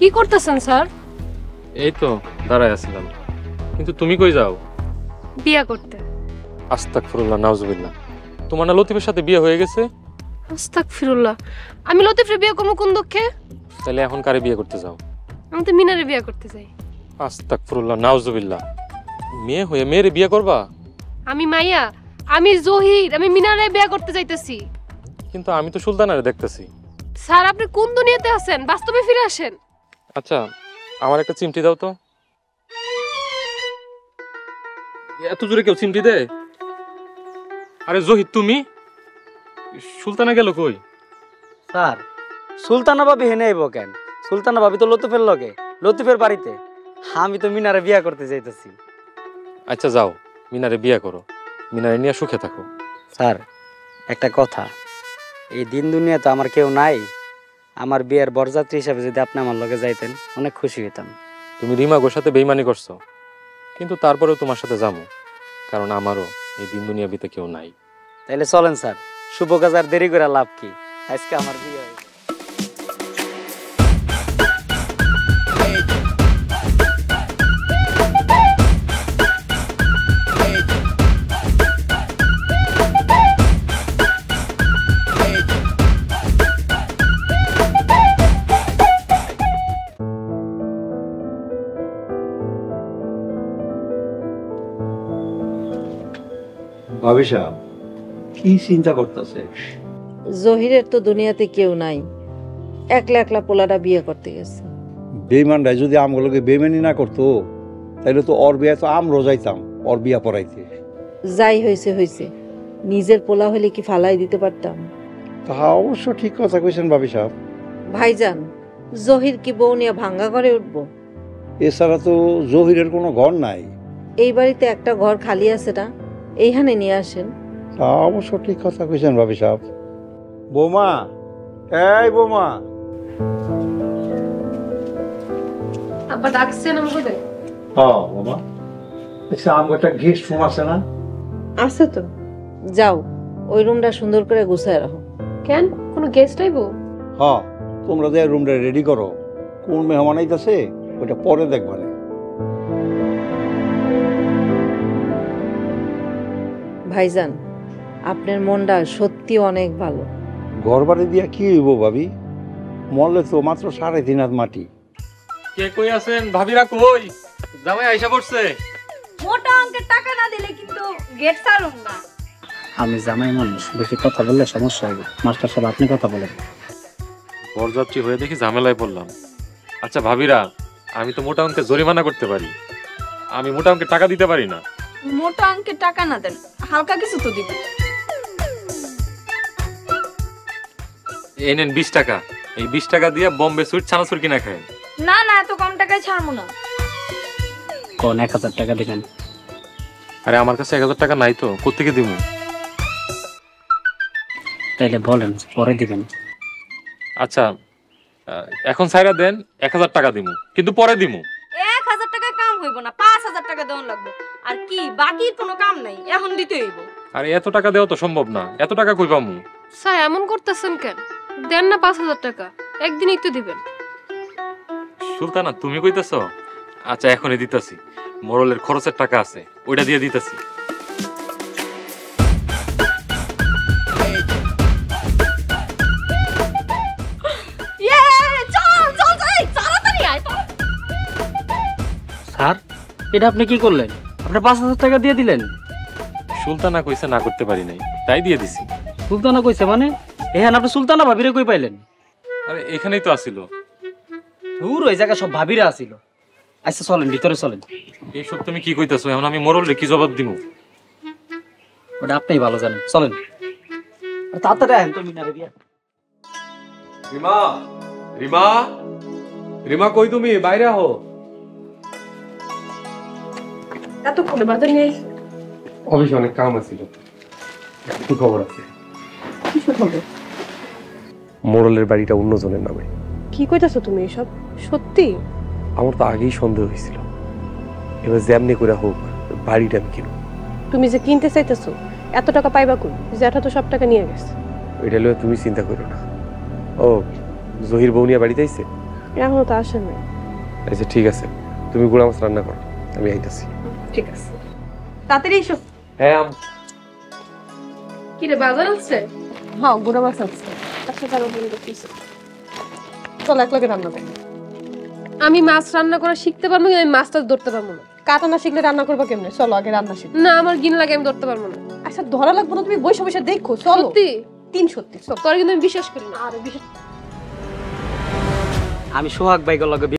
কি করতেছেন স্যার? এই তো দাঁড়ায় আছিলাম, কিন্তু তুমি কই যাও? বিয়ে করতে। আস্তাগফিরুল্লাহ, নাউজুবিল্লাহ। তোমার না লতিফের সাথে বিয়ে হয়ে গেছে? আস্তাগফিরুল্লাহ, আমি লতিফের বিয়ে করবো কোন দুঃখে? তাহলে এখন কারে বিয়ে করতে যাও? আমি তো মিনারে বিয়ে করতে চাই। আস্তাগফিরুল্লাহ, নাউজুবিল্লাহ। মেয়ে হয়ে মেয়েরে বিয়ে করবা? আমি মাইয়া, আমি জহির, আমি মিনারে বিয়ে করতে চাইতেছি। কিন্তু আমি তো সুলতানারে দেখতেছি। স্যার আপনি কোন দুনিয়াতে আছেন? বাস্তবে ফিরে আসেন। আচ্ছা, আমার একটা চিমটি দাও তো। এত জোরে কেউ চিমটি দেয়? আরে জহির, তুমি? সুলতানা গেল কই? স্যার, সুলতানা ভাবি হেনে আইব কেন? সুলতানা ভাবি তো লতিফের লগে, লতিফের বাড়িতে। আমি তো মিনারে বিয়া করতে যাইতেছি। আচ্ছা যাও, মিনারে বিয়ে করো, মিনারে নিয়ে সুখে থাকো। স্যার, একটা কথা, এই দিন দুনিয়াতে আমার কেউ নাই। আমার বিয়ের বরযাত্রী হিসাবে যদি আপনি আমার লগে যাইতেন, অনেক খুশি হইতাম। তুমি রিমাগোর সাথে বেইমানি করছো, কিন্তু তারপরেও তোমার সাথে যাবো, কারণ আমারও এই দিন দুনিয়াবিতে কেউ নাই। তাইলে চলেন স্যার, শুভ কাজ আর দেরি করে লাভ কি? আজকে আমার বিয়ে হয়েছে। ভাবি সাহেব কি চিন্তা করতেছে? জহিরের তো দুনিয়াতে কেউ নাই, একলা একলা পোলাটা বিয়ে করতে গেছে। বেইমানরাই যদি আমগুলোকে বেইমানি না করতো, তাহলে তো ওর বিয়ে তো আমরাও যাইতাম ওর বিয়া পড়াইতে। যাই হয়েছে হয়েছে, নিজের পোলা হলে কি ফালাই দিতে পারতাম? তাহা অবশ্য ঠিক কথা কইছেন ভাবি সাহেব। ভাইজান, জহির কি বউ নিয়ে ভাঙ্গা ঘরে উঠবো? এছাড়া তো জহিরের কোনো ঘর নাই। এই বাড়িতে একটা ঘর খালি আছে না, এইখানে নিয়ে আসেন। তা অবশ্য ঠিক কথা কইছেন ভাবি সাহেব। বৌমা, এই বৌমা। আব্বা ডাকছেন আমাকে? হ্যাঁ বৌমা, আচ্ছা আমার একটা গেস্ট রুম আছে না? আছে তো, যাও ওই রুমটা সুন্দর করে গুছায় রাখো। কেন, কোনো গেস্ট আইবো? হ্যাঁ, তোমরা যে রুমটা রেডি করো, কোন মেহমান আইতাছে ওইটা পরে দেখবা না। ভাইজান, আপনার মনটা সত্যি অনেক ভালো। ঘর বাড়ি দিয়া কি হইব ভাবি? মরলে তো মাত্র 3.5 হাত মাটি। কে কই আছেন? ভাবিরা কই? জামাই আইসা পড়ছে। মোটা অঙ্কের টাকা না দিলে কিন্তু গেট সারুম না। আমি জামাই মানুষ, বেশি কথা বললে সমস্যা হবে। মাস্টার সাহেব, আপনি কথা বলেন। বরযাত্রী হয়ে দেখি ঝামেলায় পড়লাম। আচ্ছা ভাবিরা, আমি তো মোটা অঙ্কের জরিমানা করতে পারি, আমি মোটা অঙ্কের টাকা দিতে পারি না। মোটা অঙ্কের টাকা না দেন, হালকা কিছু তো দিবেন। এই নেন 20 টাকা, এই 20 টাকা দিয়ে বোম্বে সুইট ছানাচুর কিনা খায়। না না, এত কম টাকায় ছাড়বো না। কোন 1000 টাকা দিবেন? আরে আমার কাছে 1000 টাকা নাই তো, কোত্থেকে দিব? তাইলে বলেন, পরে দিবেন। আচ্ছা এখন ছাইরা দেন, 1000 টাকা দিব, কিন্তু পরে দিব। 1000 টাকা কাম হইব না, 5000 টাকা দেওয়ান লাগবে। আর কি বাকি কোনো কাম নাই, এখন দিতে হইব। আরে এত টাকা দেওয়া তো সম্ভব না, এত টাকা কই পামু? স্যার এমন করতেছেন কেন? দেন না 5000 টাকা, একদিনই তো দিবেন। সুলতানা, তুমি কইতেছ? আচ্ছা এখনই দিতাছি, মোরলের খরচের টাকা আছে, ওইটা দিয়ে দিতাছি। স্যার, এটা আপনি কি করলেন? আপনি 5000 টাকা দিয়ে দিলেন? সুলতানা কইছে না করতে পারি নাই, তাই দিয়ে দিছি। সুলতানা কইছে মানে? এখানে আপনি সুলতানা ভাবিরে কই পাইলেন? আরে এখানেই তো আসিল। দূর ওই জায়গা সব ভাবিরা আসিল। আচ্ছা চলেন, ভিতরে চলেন। এইসব তুমি কি কইতাছো? এখন আমি মোরলে কি জবাব দিব? ওটা আপনিই ভালো জানেন, চলেন। তাড়াতাড়ি আহেন তো মিনারে বিয়া। রিমা, রিমা, রিমা কই তুমি? বাইরে আহো। এতক্ষণে বাজার নিয়ে আইছি। অফিসে অনেক কাম আছিল, কি খবর আছে? কিছু হবে? মোড়লের বাড়িটা অন্যজনের নামে। কি কইতাছো তুমি এসব? সত্যি? আমার তো আগেই সন্দেহ হয়েছিল, এবার যেমনি করে হোক বাড়িটা আমি কিনব। তুমি যে কিনতে চাইতেছো, এত টাকা পাইবা কই? জ্যাঠা তো সব টাকা নিয়ে গেছে। ওইটা লইয়া তুমি চিন্তা করো না। ও জহির বউ নিয়ে বাড়িতে আইছে? এখনো তো আসে নাই। আচ্ছা ঠিক আছে, তুমি গুড়া মাছ রান্না করো, আমি আইতাছি। ঠিক আছে, তাড়াতাড়ি এসো। হ্যাঁ কি রে বাজার আছে? হ্যাঁ, গুঁড়া মাছ আছে। আচ্ছা কারো বলে দেখতেছি। চল এক লগে রান্না করবো। আমি মাছ রান্না করা শিখতে পারবো কিন্তু আমি মাছটা ধরতে পারবো না। কাটা না শিখলে রান্না করবো কেমনে? চলো আগে রান্না শিখো। না আমার গিন লাগে, আমি ধরতে পারবো না। আচ্ছা ধরা লাগবো না, তুমি বসে বসে দেখো। চলো। সত্যি? 3 সত্যি। চল। তোর কিন্তু আমি বিশ্বাস করি না। আরে বিশেষ আমি সোহাগ ভাই লগে